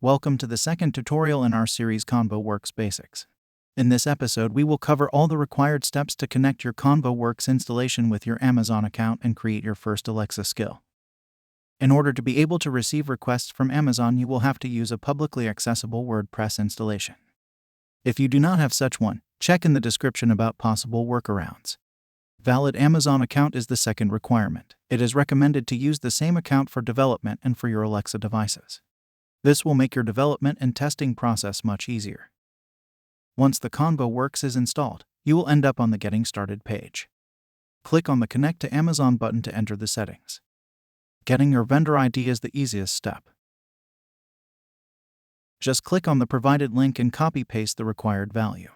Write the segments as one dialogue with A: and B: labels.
A: Welcome to the second tutorial in our series Convoworks Basics. In this episode, we will cover all the required steps to connect your Convoworks installation with your Amazon account and create your first Alexa skill. In order to be able to receive requests from Amazon, you will have to use a publicly accessible WordPress installation. If you do not have such one, check in the description about possible workarounds. Valid Amazon account is the second requirement. It is recommended to use the same account for development and for your Alexa devices. This will make your development and testing process much easier. Once the Convoworks is installed, you will end up on the Getting Started page. Click on the Connect to Amazon button to enter the settings. Getting your vendor ID is the easiest step. Just click on the provided link and copy-paste the required value.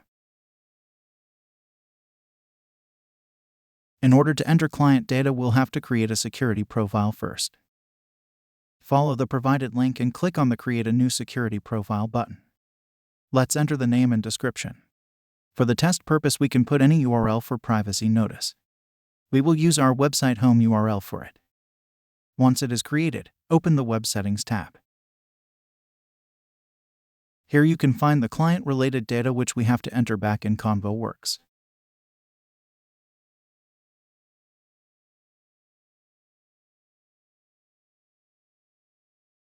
A: In order to enter client data, we'll have to create a security profile first. Follow the provided link and click on the Create a New Security Profile button. Let's enter the name and description. For the test purpose, we can put any URL for privacy notice. We will use our website home URL for it. Once it is created, open the Web Settings tab. Here you can find the client-related data which we have to enter back in Convoworks.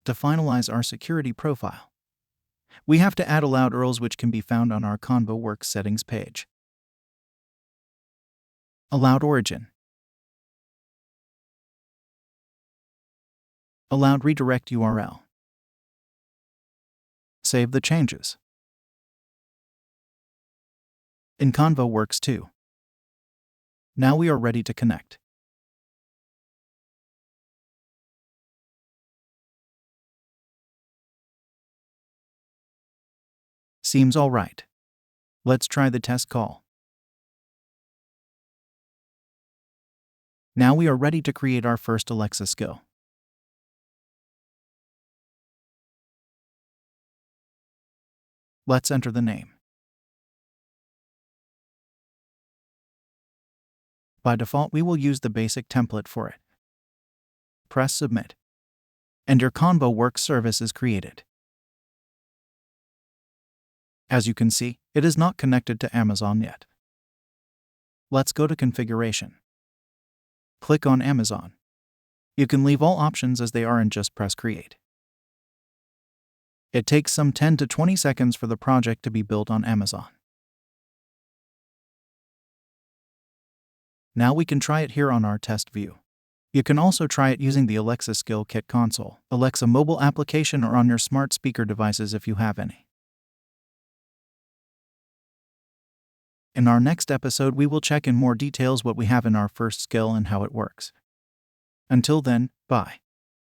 A: To finalize our security profile, we have to add allowed URLs which can be found on our Convoworks settings page. Allowed origin. Allowed redirect URL. Save the changes. In Convoworks 2. Now we are ready to connect. Seems all right. Let's try the test call. Now we are ready to create our first Alexa skill. Let's enter the name. By default, we will use the basic template for it. Press Submit. And your Convoworks service is created. As you can see, it is not connected to Amazon yet. Let's go to Configuration. Click on Amazon. You can leave all options as they are and just press Create. It takes some 10 to 20 seconds for the project to be built on Amazon. Now we can try it here on our test view. You can also try it using the Alexa Skill Kit console, Alexa mobile application, or on your smart speaker devices if you have any. In our next episode, we will check in more details what we have in our first skill and how it works. Until then, bye.